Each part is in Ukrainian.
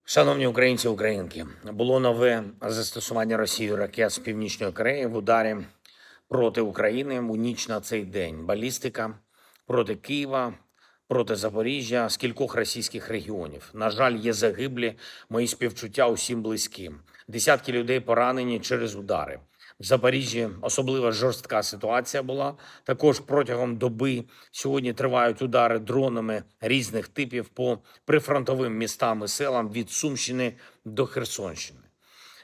Шановні українці, українки, було нове застосування Росією ракет з Північної Кореї в ударі проти України у ніч на цей день. Балістика проти Києва, проти Запоріжжя з кількох російських регіонів. На жаль, є загиблі, мої співчуття усім близьким. Десятки людей поранені через удари. В Запоріжжі особливо жорстка ситуація була. Також протягом доби сьогодні тривають удари дронами різних типів по прифронтовим містам і селам від Сумщини до Херсонщини.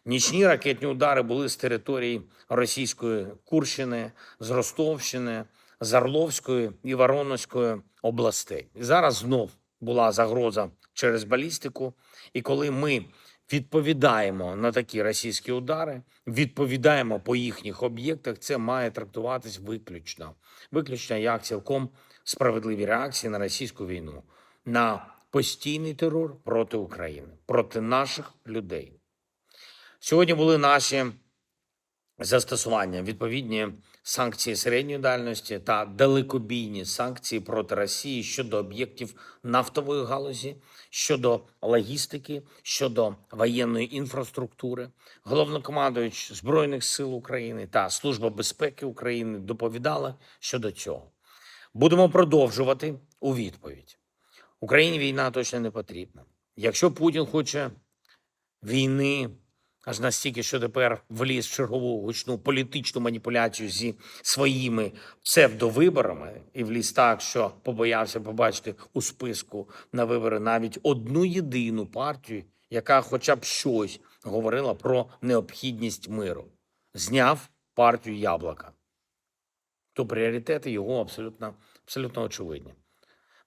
Нічні ракетні удари були з території російської Курщини, з Ростовщини, з Орловської і Воронезької областей. І зараз знов була загроза через балістику. І коли ми відповідаємо на такі російські удари, відповідаємо по їхніх об'єктах, це має трактуватись виключно як цілком справедливі реакції на російську війну, на постійний терор проти України, проти наших людей. Сьогодні були наші застосування, відповідні санкції середньої дальності та далекобійні санкції проти Росії щодо об'єктів нафтової галузі, щодо логістики, щодо воєнної інфраструктури. Головнокомандувач Збройних сил України та Служба безпеки України доповідали щодо цього. Будемо продовжувати у відповідь. Україні війна точно не потрібна. Якщо Путін хоче війни, аж настільки, що тепер вліз в чергову гучну політичну маніпуляцію зі своїми псевдовиборами і вліз так, що побоявся побачити у списку на вибори навіть одну єдину партію, яка хоча б щось говорила про необхідність миру. Зняв партію «Яблоко». То пріоритети його абсолютно очевидні.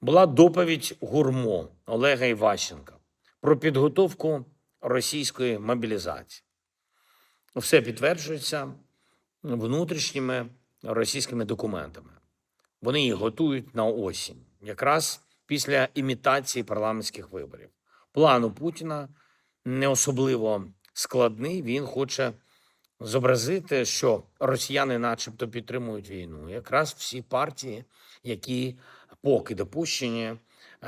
Була доповідь гурмо Олега Іващенка про підготовку російської мобілізації. Все підтверджується внутрішніми російськими документами. Вони їх готують на осінь, якраз після імітації парламентських виборів. План у Путіна не особливо складний. Він хоче зобразити, що росіяни начебто підтримують війну. Якраз всі партії, які поки допущені,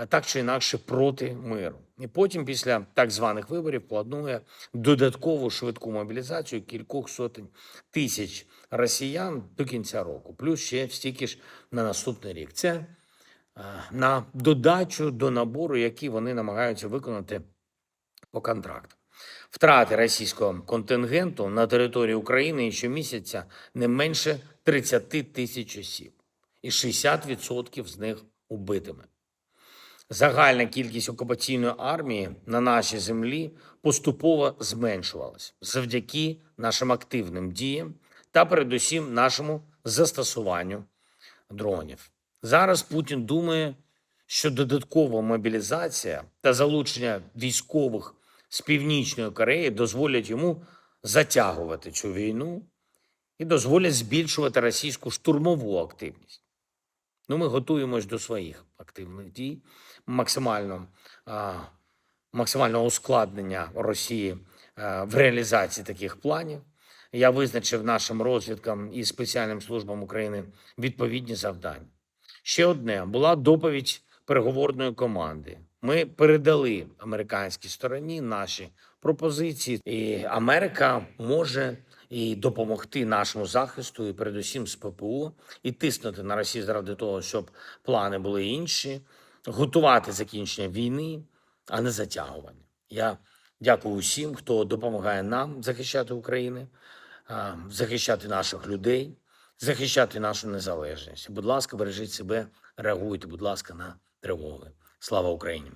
так чи інакше проти миру. І потім, після так званих виборів, планує додаткову швидку мобілізацію кількох сотень тисяч росіян до кінця року. Плюс ще стільки ж на наступний рік. Це на додачу до набору, який вони намагаються виконати по контракту. Втрати російського контингенту на території України щомісяця не менше 30 тисяч осіб. І 60% з них убитими. Загальна кількість окупаційної армії на нашій землі поступово зменшувалась завдяки нашим активним діям та передусім нашому застосуванню дронів. Зараз Путін думає, що додаткова мобілізація та залучення військових з Північної Кореї дозволять йому затягувати цю війну і дозволять збільшувати російську штурмову активність. Ми готуємось до своїх активних дій, максимального ускладнення Росії в реалізації таких планів. Я визначив нашим розвідкам і спеціальним службам України відповідні завдання. Ще одне, була доповідь переговорної команди. Ми передали американській стороні наші пропозиції, і Америка може і допомогти нашому захисту, і передусім з ППО, і тиснути на Росію заради того, щоб плани були інші, готувати закінчення війни, а не затягування. Я дякую усім, хто допомагає нам захищати Україну, захищати наших людей, захищати нашу незалежність. Будь ласка, бережіть себе, реагуйте, будь ласка, на тривоги. Слава Україні!